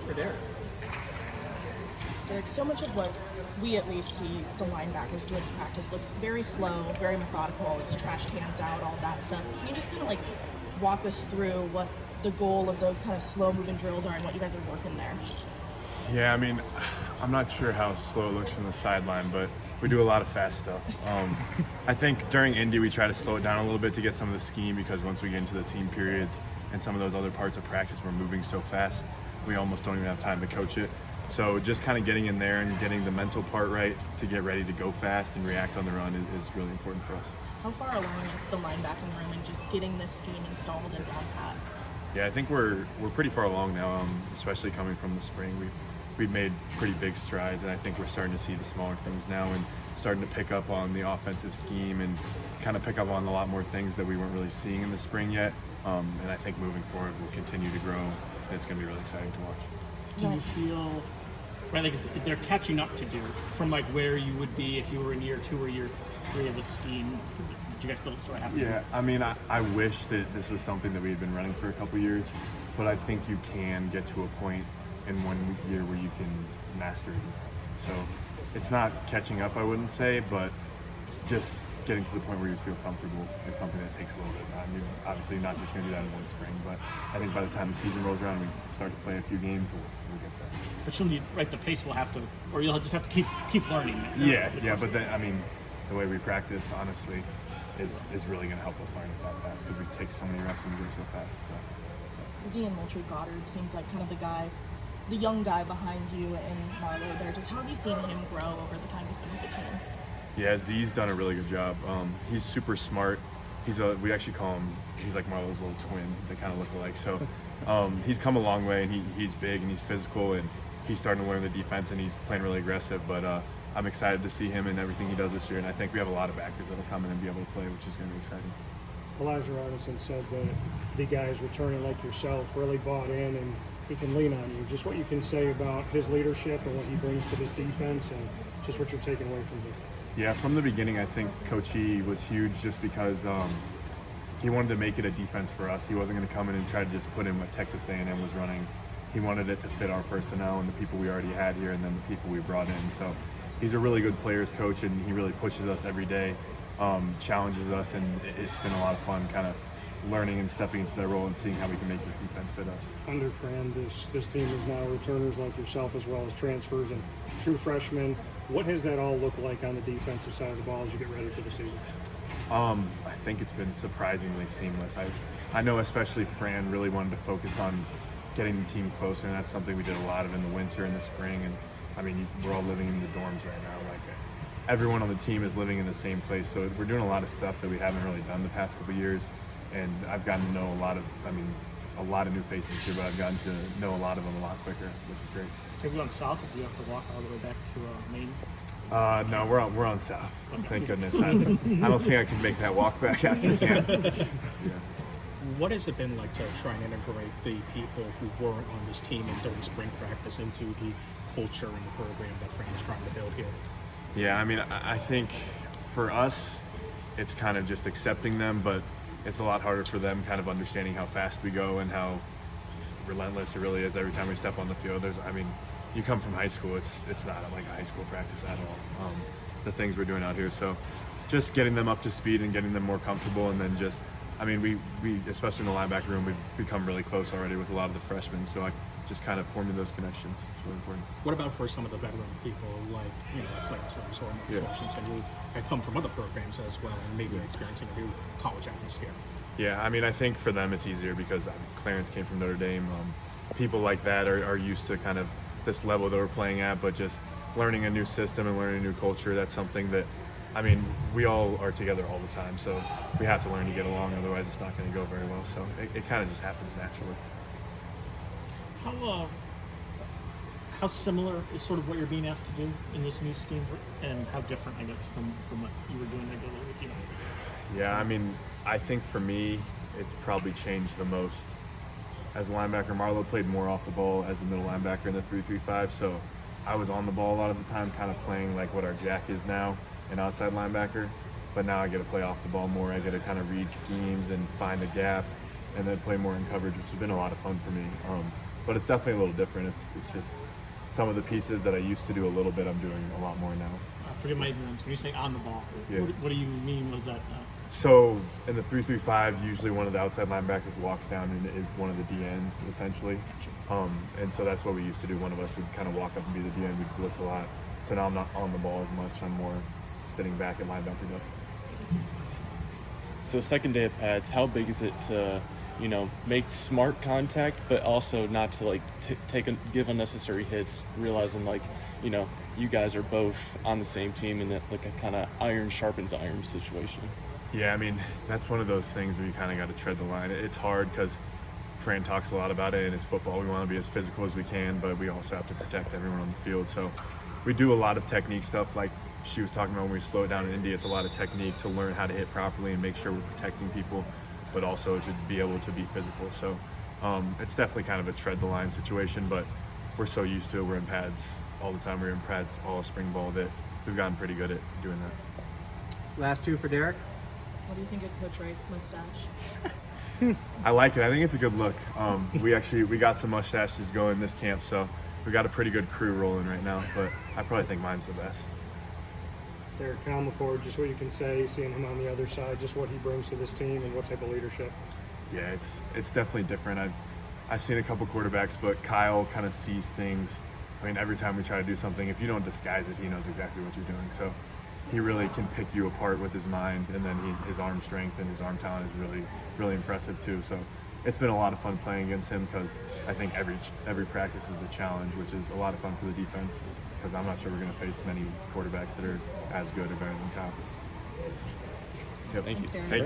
for Derek? Derek, so much of what we at least see the linebackers do in practice looks very slow, very methodical. It's trash cans out, all that stuff. Can you just kind of like walk us through what the goal of those kind of slow-moving drills are and what you guys are working there? Yeah, I mean, I'm not sure how slow it looks from the sideline, but we do a lot of fast stuff. I think during Indy we try to slow it down a little bit to get some of the scheme, because once we get into the team periods and some of those other parts of practice, we're moving so fast, we almost don't even have time to coach it. So just kind of getting in there and getting the mental part right to get ready to go fast and react on the run is really important for us. How far along is the linebacking room and just getting this scheme installed and down pat? Yeah, I think we're pretty far along now, especially coming from the spring. We've made pretty big strides, and I think we're starting to see the smaller things now and starting to pick up on the offensive scheme and kind of pick up on a lot more things that we weren't really seeing in the spring yet. And I think moving forward we'll continue to grow, and it's going to be really exciting to watch. Do you feel, right, like, is there catching up to do from like where you would be if you were in year 2 or year 3 of the scheme? Did you guys still sort of have to? Yeah, I mean, I wish that this was something that we had been running for a couple years, but I think you can get to a point in 1 year where you can master a defense. So it's not catching up, I wouldn't say, but just getting to the point where you feel comfortable is something that takes a little bit of time. You're obviously not just going to do that in one spring, but I think by the time the season rolls around, we start to play a few games, we'll get there. But you'll need, right, the pace will have to, or you'll just have to keep learning. Yeah, but then, I mean, the way we practice, honestly, is really going to help us learn it that fast, because we take so many reps and we do it so fast. So. Zan Mry Goddard seems like kind of the young guy behind you and Marlo there. Just how have you seen him grow over the time he's been with the team? Yeah, Z's done a really good job. He's super smart. We actually call him, he's like Marlo's little twin. They kind of look alike. So he's come a long way, and he's big and he's physical, and he's starting to learn the defense, and he's playing really aggressive. But I'm excited to see him and everything he does this year, and I think we have a lot of backers that will come in and be able to play, which is going to be exciting. Elijah Robinson said that the guys returning like yourself really bought in and he can lean on you. Just what you can say about his leadership and what he brings to this defense, and just what you're taking away from him. Yeah, from the beginning, I think Coach E was huge just because he wanted to make it a defense for us. He wasn't going to come in and try to just put in what Texas A&M was running. He wanted it to fit our personnel and the people we already had here, and then the people we brought in. So he's a really good players coach, and he really pushes us every day, challenges us, and it's been a lot of fun kind of learning and stepping into that role and seeing how we can make this defense fit us. Under Fran, this team is now returners like yourself, as well as transfers and true freshmen. What has that all looked like on the defensive side of the ball as you get ready for the season? I think it's been surprisingly seamless. I know especially Fran really wanted to focus on getting the team closer, and that's something we did a lot of in the winter and the spring. And I mean, we're all living in the dorms right now. Like, everyone on the team is living in the same place, so we're doing a lot of stuff that we haven't really done the past couple of years. And I've gotten to know a lot of new faces here, but I've gotten to know a lot of them a lot quicker, which is great. Have you gone south, or do you have to walk all the way back to Maine? No, we're on south. Thank goodness. I don't think I can make that walk back after camp. Yeah. What has it been like to try and integrate the people who weren't on this team and during spring practice into the culture and the program that Fran is trying to build here? Yeah, I mean, I think for us, it's kind of just accepting them, but it's a lot harder for them kind of understanding how fast we go and how relentless it really is every time we step on the field. You come from high school, it's not like a high school practice at all, the things we're doing out here. So just getting them up to speed and getting them more comfortable, and then just, I mean, we especially in the linebacker room, we've become really close already with a lot of the freshmen, so just kind of forming those connections is really important. What about for some of the veteran people like, Clarence Williams or Mark Washington, who had come from other programs as well and maybe experiencing a new college atmosphere? Yeah, I mean, I think for them it's easier because Clarence came from Notre Dame. People like that are used to kind of this level that we're playing at, but just learning a new system and learning a new culture, that's something that, I mean, we all are together all the time, so we have to learn to get along, otherwise it's not going to go very well. So it kind of just happens naturally. How similar is sort of what you're being asked to do in this new scheme, and how different, I guess, from what you were doing regularly with United? Yeah, I mean, I think for me, it's probably changed the most. As a linebacker, Marlo played more off the ball as a middle linebacker in the 3-3-5, so I was on the ball a lot of the time, kind of playing like what our Jack is now, an outside linebacker. But now I get to play off the ball more. I get to kind of read schemes and find a gap, and then play more in coverage, which has been a lot of fun for me. but it's definitely a little different. It's just some of the pieces that I used to do a little bit, I'm doing a lot more now. Forgive my ignorance. When you say on the ball, Yeah. what do you mean? Was that? So in the 3-3-5, usually one of the outside linebackers walks down and is one of the DNs essentially. And so that's what we used to do. One of us would kind of walk up and be the DN. We'd blitz a lot. So now I'm not on the ball as much. I'm more sitting back at linebacker depth. So second day of pads, how big is it to, make smart contact, but also not to like give unnecessary hits, realizing like, you guys are both on the same team in like a kind of iron sharpens iron situation. Yeah, I mean, that's one of those things where you kind of got to tread the line. It's hard because Fran talks a lot about it, and it's football. We want to be as physical as we can, but we also have to protect everyone on the field. So we do a lot of technique stuff like she was talking about when we slow it down in Indy. It's a lot of technique to learn how to hit properly and make sure we're protecting people, but also to be able to be physical. So it's definitely kind of a tread the line situation, but we're so used to it. We're in pads all the time. We're in pads all spring ball that we've gotten pretty good at doing that. Last two for Derek. What do you think of Coach Wright's mustache? I like it. I think it's a good look. We got some mustaches going this camp, so we got a pretty good crew rolling right now, but I probably think mine's the best. Derek McCord, just what you can say, seeing him on the other side, just what he brings to this team and what type of leadership. Yeah, it's definitely different. I've seen a couple quarterbacks, but Kyle kind of sees things. I mean, every time we try to do something, if you don't disguise it, he knows exactly what you're doing. So he really can pick you apart with his mind, and then his arm strength and his arm talent is really, really impressive too. So it's been a lot of fun playing against him because I think every practice is a challenge, which is a lot of fun for the defense because I'm not sure we're going to face many quarterbacks that are as good or better than Kyle. Yep. Thank you. Thanks, Darren. Thank you.